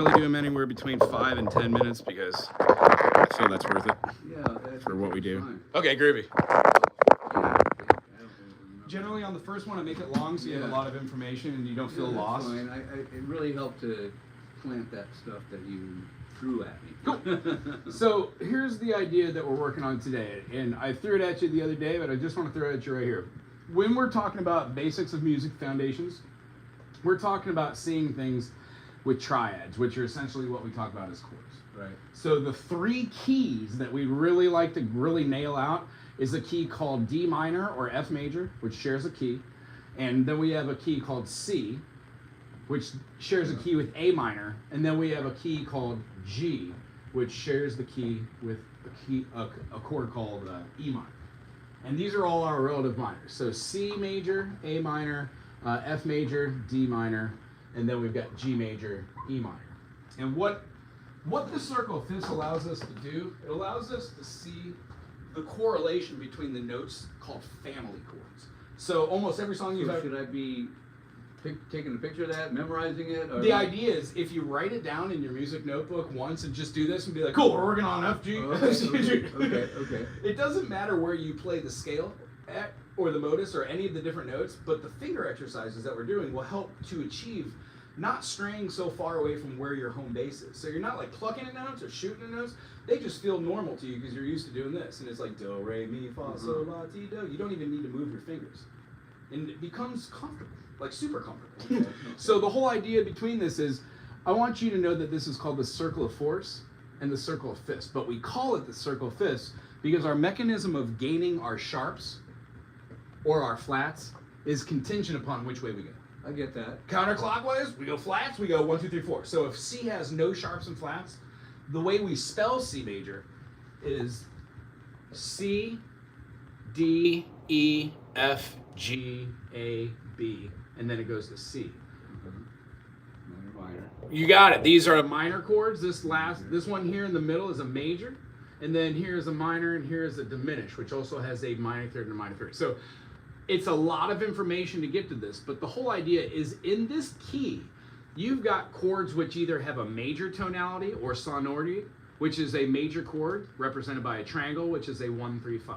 Probably do them anywhere between 5 and 10 minutes because I feel that's worth it Yeah, that's for what we do. fine. Okay, groovy. I don't remember. Generally on the first one, I make it long so you have a Yeah. lot of information and you don't feel Yeah, that's lost. fine. It really helped to plant that stuff that you threw at me. Cool. So here's the idea that we're working on today, and I threw it at you the other day, but I just want to throw it at you right here. When we're talking about basics of music foundations, we're talking about seeing things with triads, which are essentially what we talk about as chords. Right. So the three keys that we really like to really nail out is a key called D minor or F major, which shares a key, and then we have a key called C, which shares a key with A minor, and then we have a key called G, which shares the key with a chord called E minor. And these are all our relative minors. So C major, A minor, F major, D minor, and then we've got G major, E minor. And what the circle of fifths allows us to do, it allows us to see the correlation between the notes called family chords. So almost every song you've So ever... should I be taking a picture of that, memorizing it? Or The idea is if you write it down in your music notebook once and just do this and be like, cool, we're working on F, G, Oh, F, C, G. okay. It doesn't matter where you play the scale at or the modus or any of the different notes, but the finger exercises that we're doing will help to achieve not straying so far away from where your home base is. So you're not like plucking at notes or shooting at notes. They just feel normal to you because you're used to doing this. And it's like do, re, mi, fa, sol, la, ti, do. You don't even need to move your fingers. And it becomes comfortable, like super comfortable. So the whole idea between this is I want you to know that this is called the circle of fourths and the circle of fifths. But we call it the circle of fifths because our mechanism of gaining our sharps or our flats is contingent upon which way we go. I get that. Counterclockwise, we go flats, we go 1, 2, 3, 4. So if C has no sharps and flats, the way we spell C major is C, D, E, F, G, A, B, and then it goes to C. Minor. You got it. These are minor chords. This one here in the middle is a major, and then here is a minor, and here is a diminished, which also has a minor third and a minor third. So it's a lot of information to get to this, but the whole idea is in this key, you've got chords which either have a major tonality or sonority, which is a major chord represented by a triangle, which is a 1, 3, 5.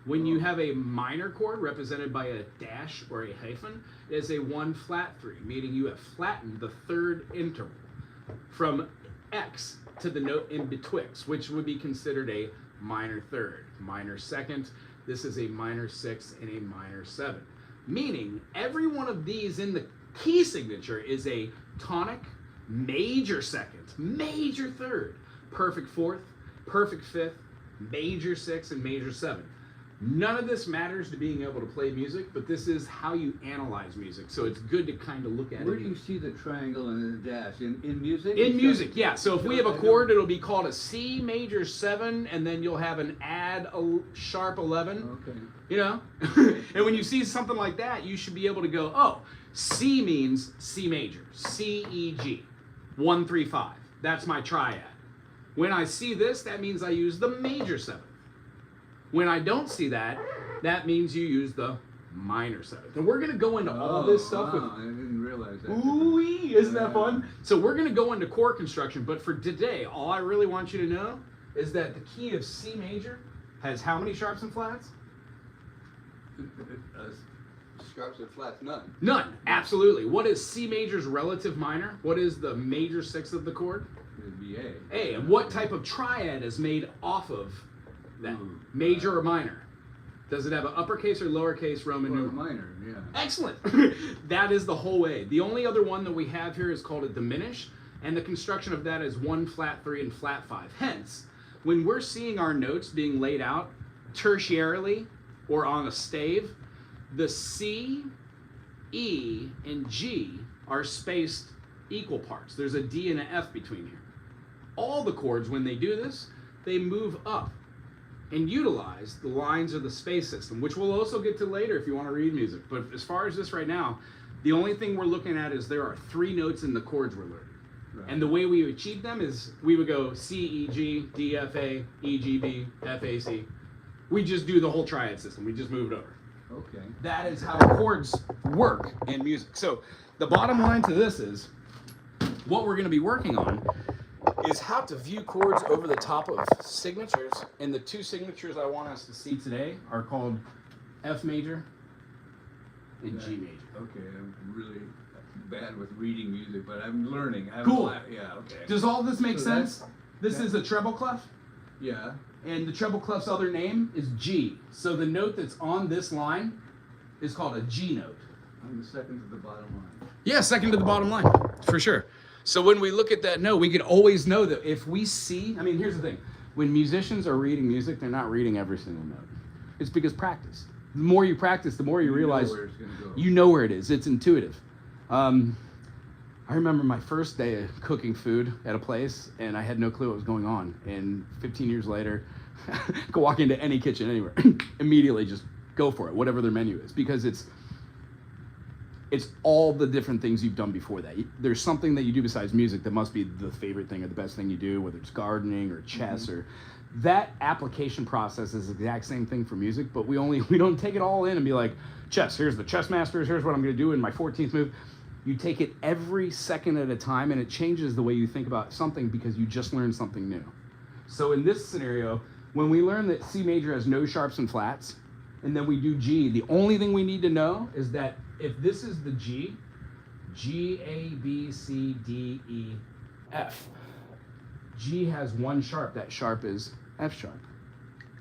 When you have a minor chord represented by a dash or a hyphen, it is a 1 flat 3, meaning you have flattened the third interval from X to the note in betwixt, which would be considered a minor third, minor second. This is a minor 6 and a minor 7, meaning every one of these in the key signature is a tonic, major second, major third, perfect fourth, perfect fifth, major 6, and major 7. None of this matters to being able to play music, but this is how you analyze music. So it's good to kind of look at Where it. do you see the triangle and the dash? In music? In music, yeah. So if we have a I know. chord, it'll be called a C major 7, and then you'll have an add a sharp 11. Okay. You know? And when you see something like that, you should be able to go, oh, C means C major, C, E, G, 1, 3, 5. That's my triad. When I see this, that means I use the major 7. When I don't see that, that means you use the minor 7th. And we're going to go into all this stuff wow, I didn't realize that. Ooh-wee, isn't that fun? So we're going to go into chord construction, but for today, all I really want you to know is that the key of C major has how many sharps and flats? Sharps and flats, none. None, absolutely. What is C major's relative minor? What is the major 6th of the chord? It'd be A. A. And what type of triad is made off of that? Major or minor? Does it have an uppercase or lowercase Roman Or numeral? minor, yeah. Excellent. That is the whole way. The only other one that we have here is called a diminish, and the construction of that is 1 flat 3 and flat 5. Hence, when we're seeing our notes being laid out tertiarily or on a stave, the C, E, and G are spaced equal parts. There's a D and an F between here. All the chords, when they do this, they move up and utilize the lines of the space system, which we'll also get to later if you want to read music. But as far as this right now, the only thing we're looking at is there are 3 notes in the chords we're learning. Right. And the way we achieve them is we would go C, E, G, D, F, A, E, G, B, F, A, C. We just do the whole triad system. We just move it over. Okay. That is how chords work in music. So the bottom line to this is what we're going to be working on is how to view chords over the top of signatures. And the two signatures I want us to see today are called F major and G major. Okay, I'm really bad with reading music, but I'm learning. Cool. Yeah, okay. Does all this make So sense? This is a treble clef, Yeah. and the treble clef's other name is G. So the note that's on this line is called a G note. I'm the second to the bottom line. Yeah, second to the bottom line, for sure. So when we look at that note, we can always know that if we see, I mean, here's the thing. When musicians are reading music, they're not reading every single note. It's because practice. The more you practice, the more you realize know where it's gonna go. you know where it is. It's intuitive. I remember my first day of cooking food at a place, and I had no clue what was going on. And 15 years later, go walk into any kitchen anywhere, immediately just go for it, whatever their menu is, because it's all the different things you've done before that. There's something that you do besides music that must be the favorite thing or the best thing you do, whether it's gardening or chess or that application process is the exact same thing for music, but we don't take it all in and be like, chess, here's the chess masters, here's what I'm gonna do in my 14th move. You take it every second at a time, and it changes the way you think about something because you just learned something new. So in this scenario, when we learn that C major has no sharps and flats, and then we do G, the only thing we need to know is that if this is the G, G, A, B, C, D, E, F. G has one sharp, that sharp is F sharp.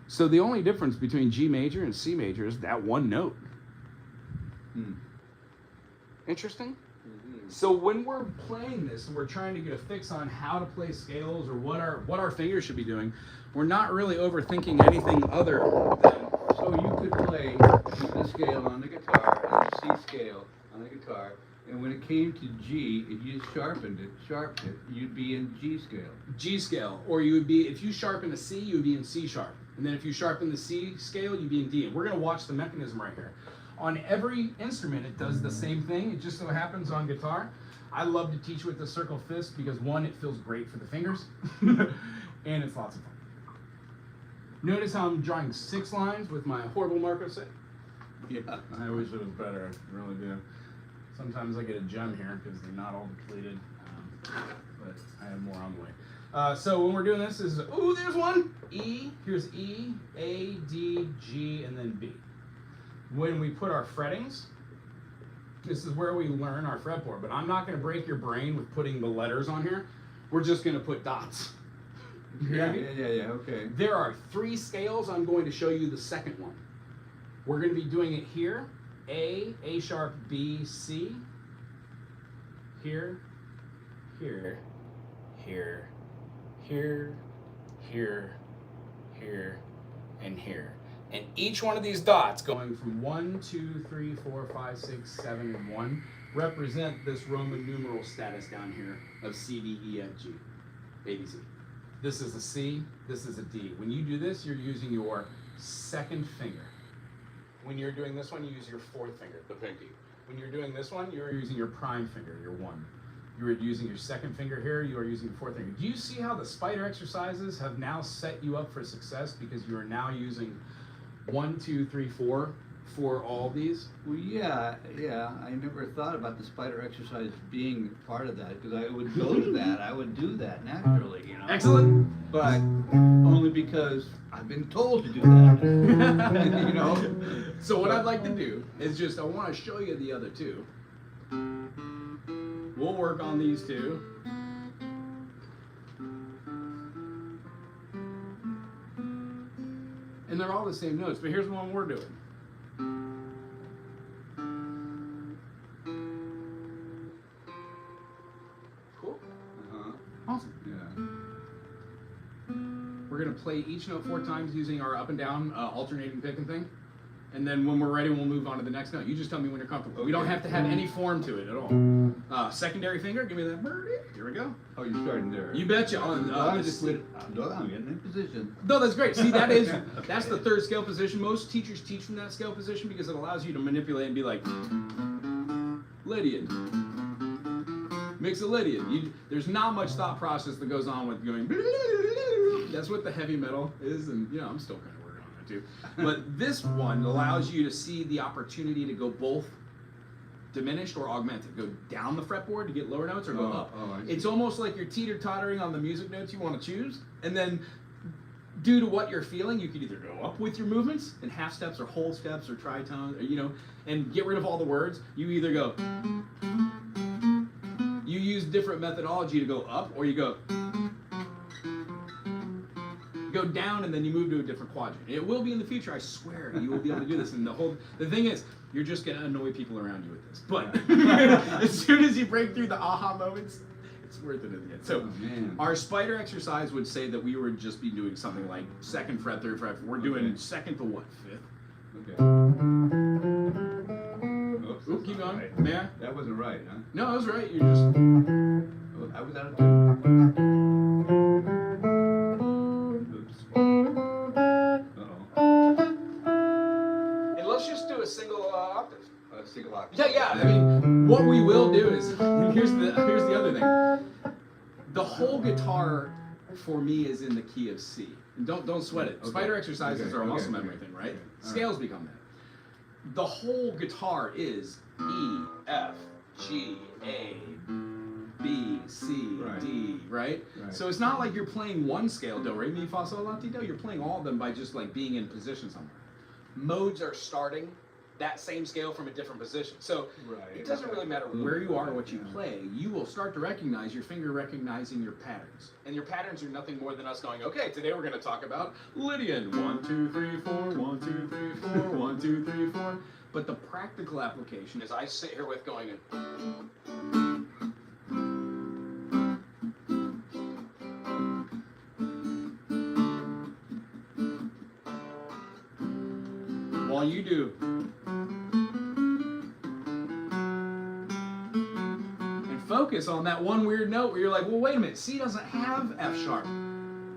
So the only difference between G major and C major is that one note. Interesting? So when we're playing this and we're trying to get a fix on how to play scales or what our fingers should be doing, we're not really overthinking anything other than. So you could play the scale on the guitar and the C scale on the guitar, and when it came to G, if you sharpened it, you'd be in G scale. G scale, or you would be, if you sharpen a C, you would be in C sharp. And then if you sharpen the C scale, you'd be in D. And we're gonna watch the mechanism right here. On every instrument, it does the same thing. It just so happens on guitar. I love to teach with the circle fist because one, it feels great for the fingers, and it's lots of fun. Notice how I'm drawing 6 lines with my horrible marker set. Yeah. I wish it was better, I really do. Sometimes I get a gem here because they're not all depleted, but I have more on the way. So when we're doing this is, ooh, there's one. E, here's E, A, D, G, and then B. When we put our frettings, this is where we learn our fretboard, but I'm not gonna break your brain with putting the letters on here. We're just gonna put dots. Yeah, okay. There are 3 scales. I'm going to show you the second one. We're going to be doing it here. A sharp, B, C. Here, here, here, here, here, here, and here. And each one of these dots going from 1, 2, 3, 4, 5, 6, 7, and 1 represent this Roman numeral status down here of C, D, E, F, G, A, B, C. This is a C, this is a D. When you do this, you're using your second finger. When you're doing this one, you use your 4th finger, the pinky. When you're doing this one, you're using your prime finger, your 1. You are using your second finger here, you are using your 4th finger. Do you see how the spider exercises have now set you up for success because you are now using 1, 2, 3, 4 for all these? Well, yeah. I never thought about the spider exercise being part of that because I would go to that. I would do that naturally, you know. Excellent. But only because I've been told to do that, you know. So what I'd like to do is just, I want to show you the other 2. We'll work on these 2. And they're all the same notes, but here's one we're doing. Cool. Awesome. Yeah. We're gonna play each note 4 times using our up and down alternating picking thing. And then when we're ready, we'll move on to the next note. You just tell me when you're comfortable. We don't have to have any form to it at all. Secondary finger, give me that birdie. Here we go. Oh, you're starting there. You betcha. I'm just I'm getting in position. No, that's great. See, that's the 3rd scale position. Most teachers teach from that scale position because it allows you to manipulate and be like, Lydian. Makes a Lydian. There's not much thought process that goes on with going, that's what the heavy metal is, and I'm still kind of working on that too. But this one allows you to see the opportunity to go both diminished or augmented. Go down the fretboard to get lower notes, or go up. I see. It's almost like you're teeter-tottering on the music notes you want to choose, and then due to what you're feeling, you can either go up with your movements in half steps or whole steps or tritones, or, you know, and get rid of all the words. You either go, you use different methodology to go up, or you go down and then you move to a different quadrant. It will be in the future, I swear. You will be able to do this. And the thing is, you're just gonna annoy people around you with this. But as soon as you break through the aha moments, it's worth it in the end. So our spider exercise would say that we would just be doing something like 2nd fret, 3rd fret. We're doing 2nd to what? 5th? Okay. Oops, Oop, keep going. right. May I? That wasn't right, huh? No, I was right. You're just. Oh, I was out of tune. Oops. Uh-oh. And let's just do a single octave. Single octave. Yeah. I mean, what we will do is here's the other thing. The whole guitar for me is in the key of C. And don't sweat it. Okay. Spider exercises are a muscle Okay. memory thing, right? Okay. All Scales become that. The whole guitar is E, F, G, A, B, C, Right. D, right? Right. So it's not like you're playing one scale, do, re, mi, fa, sol, la, ti, do. You're playing all of them by just like being in position somewhere. Modes are starting that same scale from a different position. So Right. it doesn't really matter where you are or what you play. You will start to recognize your finger recognizing your patterns. And your patterns are nothing more than us going, okay, today we're going to talk about Lydian. 1, 2, 3, 4, 1, 2, 3, 4, 1, 2, 3, 4. But the practical application is I sit here with going while you do. And focus on that one weird note where you're like, well, wait a minute, C doesn't have F sharp.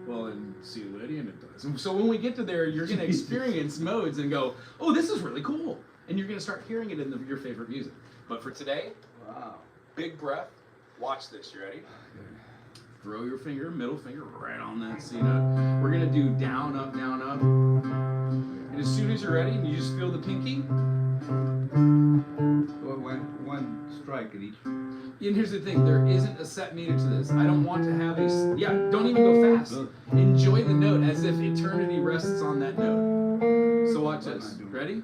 Well, in C Lydian it does. And so when we get to there, you're going to experience modes and go, oh, this is really cool. And you're going to start hearing it in your favorite music. But for today, Wow. big breath. Watch this. You ready? Throw your middle finger right on that C note. We're going to do down, up, down, up. And as soon as you're ready and you just feel the pinky, Well, one strike at each. and here's the thing, there isn't a set meter to this. I don't want to have don't even go fast. Enjoy the note as if eternity rests on that note. So watch this. Ready?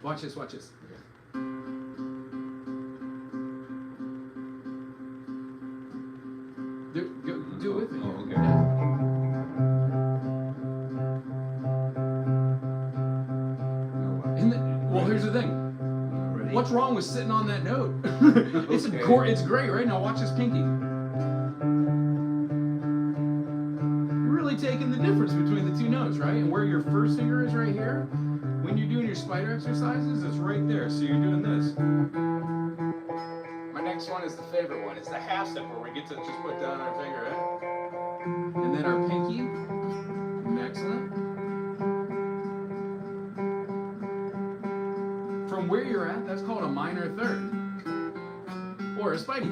Watch this. Do it with me. Oh, okay. Yeah. Well, here's the thing. Ready? What's wrong with sitting on that note? It's Okay. it's great, right? Now watch this pinky. You're really taking the difference between the two notes, right? And where your first finger is right here, when you're doing your spider exercises, it's right there. So you're doing this. My next one is the favorite one. It's the half step where we get to just put down our finger, right? And then our pinky. Excellent. From where you're at, that's called a minor third. Or a spidey.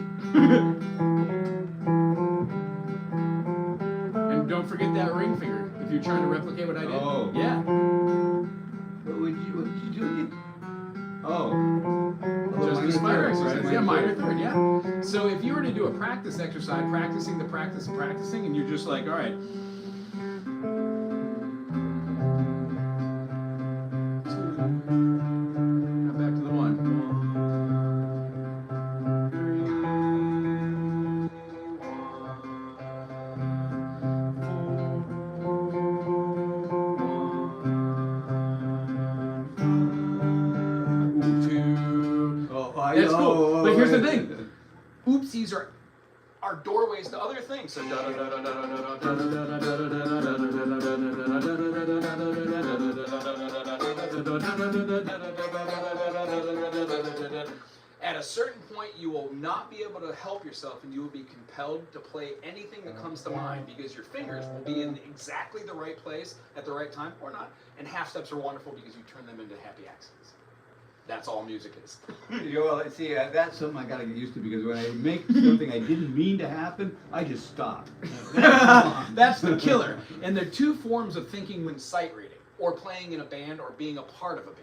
And don't forget that ring finger if you're trying to replicate what I did. Oh. Yeah. What did you do again? Oh. Just the minor spider third, exercise. right? Yeah, minor third, yeah. So if you were to do a practice exercise, practicing, and you're just like, all right. Now back to the one. Oh, I That's cool. know. But here's the thing. Oopsies are doorways to other things. So at a certain point, you will not be able to help yourself, and you will be compelled to play anything that comes to mind because your fingers will be in exactly the right place at the right time, or not. And half steps are wonderful because you turn them into happy accidents. That's all music is. Well, see, that's something I gotta get used to because when I make something I didn't mean to happen, I just stop. That's the killer. And there are two forms of thinking when sight reading, or playing in a band, or being a part of a band.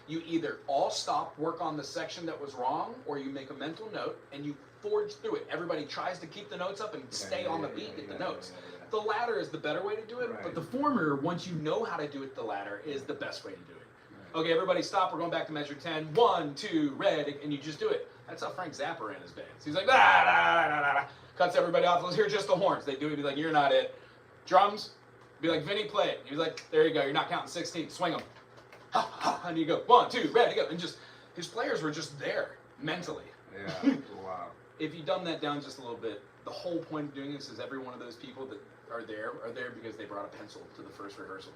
You either all stop, work on the section that was wrong, or you make a mental note and you forge through it. Everybody tries to keep the notes up and stay on the beat, get the notes. The latter is the better way to do it, but the former, once you know how to do it the latter, is the best way to do it. Okay, everybody stop, we're going back to measure 10. 1, 2, red, and you just do it. That's how Frank Zappa ran his bands. He's like, da, da, da, da, da. Cuts everybody off, let's hear just the horns. They do it, be like, you're not it. Drums, be like, Vinny, play it. He's like, there you go, you're not counting 16, swing them. Ha, ha, and you go, 1, 2, ready, go. And just, his players were just there, mentally. Yeah, wow. If you dumb that down just a little bit, the whole point of doing this is every one of those people that are there because they brought a pencil to the first rehearsal.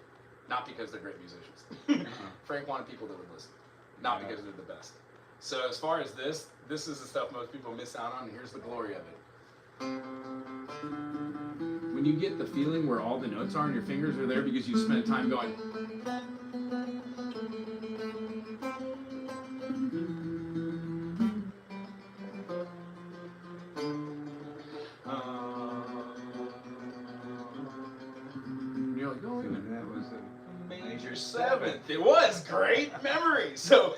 Not because they're great musicians. Frank wanted people that would listen, not because they're the best. So as far as this is the stuff most people miss out on, and here's the glory of it. When you get the feeling where all the notes are and your fingers are there because you spent time going, you're like, oh, And that was a major seventh. It was great memory. So,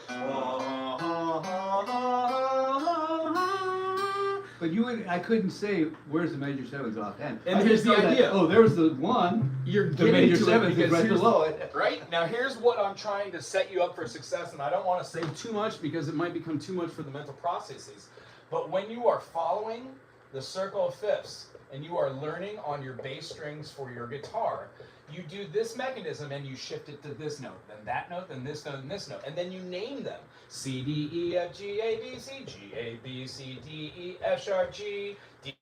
But I couldn't say where's the major seventh offhand. And I here's just know the that, idea. oh, there was the one. you're The getting major to seventh it is right because below it. right now, here's what I'm trying to set you up for success, and I don't want to say too much because it might become too much for the mental processes. But when you are following the circle of fifths and you are learning on your bass strings for your guitar, you do this mechanism and you shift it to this note, then that note, then this note, and this note, and then you name them: C, D, E, F, G, A, B, C, G, A, B, C, D, E, F sharp, G, D.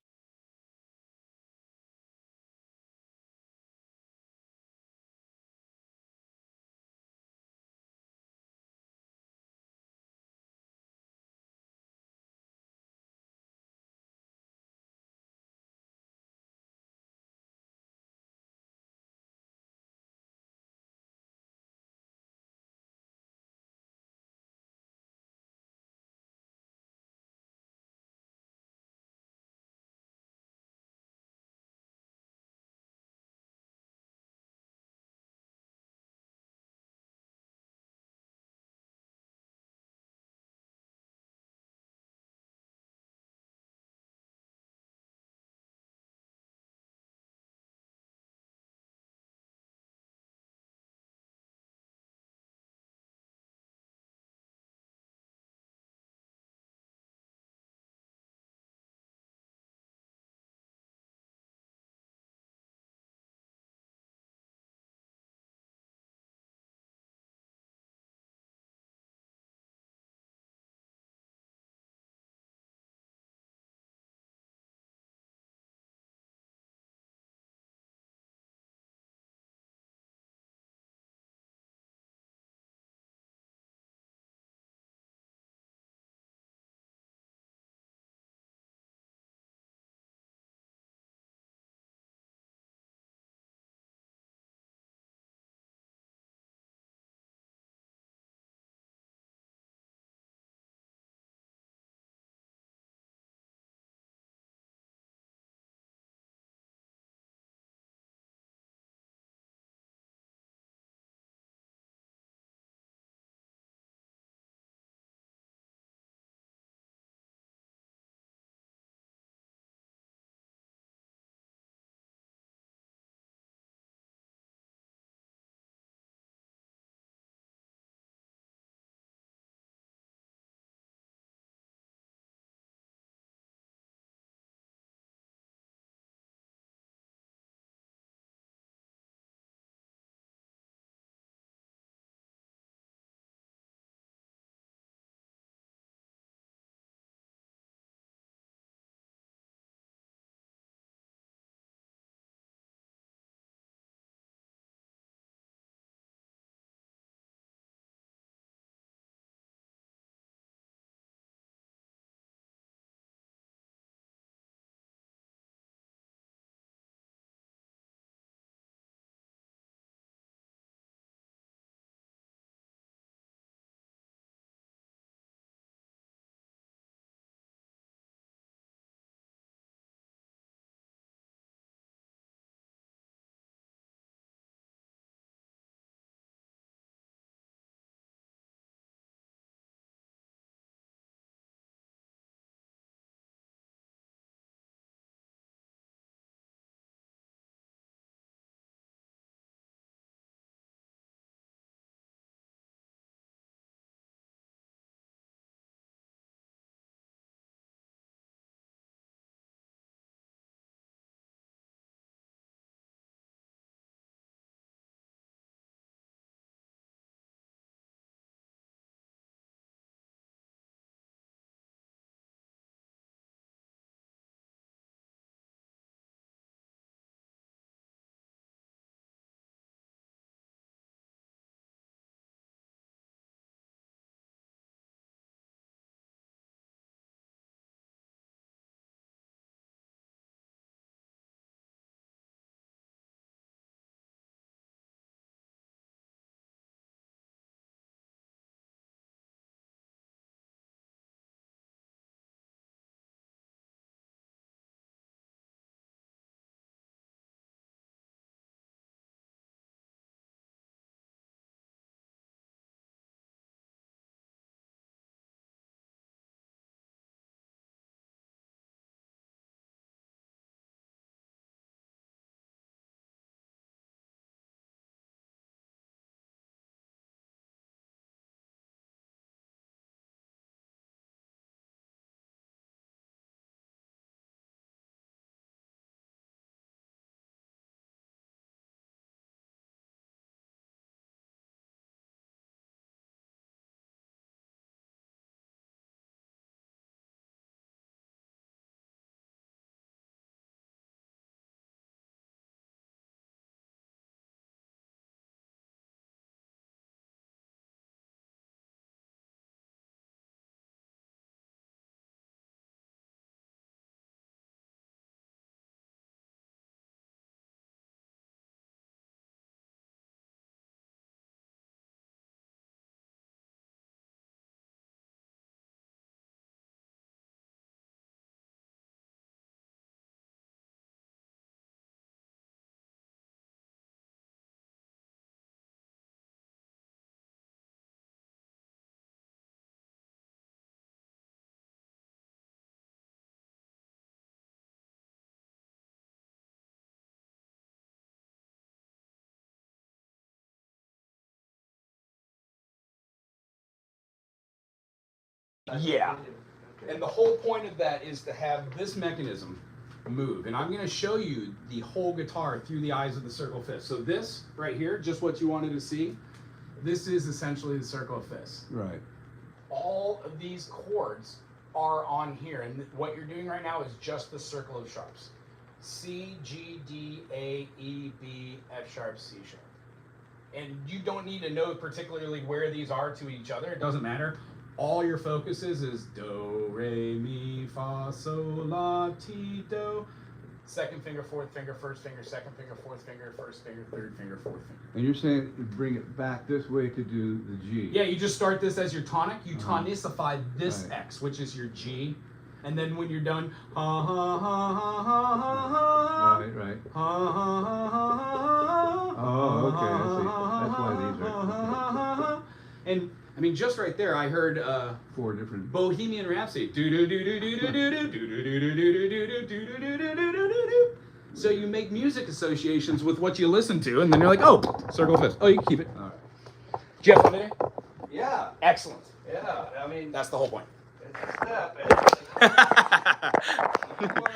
Yeah. And the whole point of that is to have this mechanism move. And I'm going to show you the whole guitar through the eyes of the circle fifth. So this right here, just what you wanted to see, this is essentially the circle of fifths. Right. All of these chords are on here. And what you're doing right now is just the circle of sharps. C, G, D, A, E, B, F sharp, C sharp. And you don't need to know particularly where these are to each other. It doesn't matter. All your focus is do, re, mi, fa, sol, la, ti, do. Second finger, fourth finger, first finger, second finger, fourth finger, first finger, third finger, fourth finger. And you're saying bring it back this way to do the G. Yeah, you just start this as your tonic. You tonicify this Right. X, which is your G. And then when you're done, ha ha ha ha ha ha ha. Right, right. Ha ha ha ha ha. Oh, okay, I see. That's why these are And I mean, just right there, I heard 4 different. Bohemian Rhapsody. Do do do do do do do do do do do do do do do do do do do do. So you make music associations with what you listen to, and then you're like, oh, circle of fifths. Oh, you can keep it. All right. Jeff, fun today? Yeah, Excellent. yeah. I mean, That's the whole point. it's a step. It's more,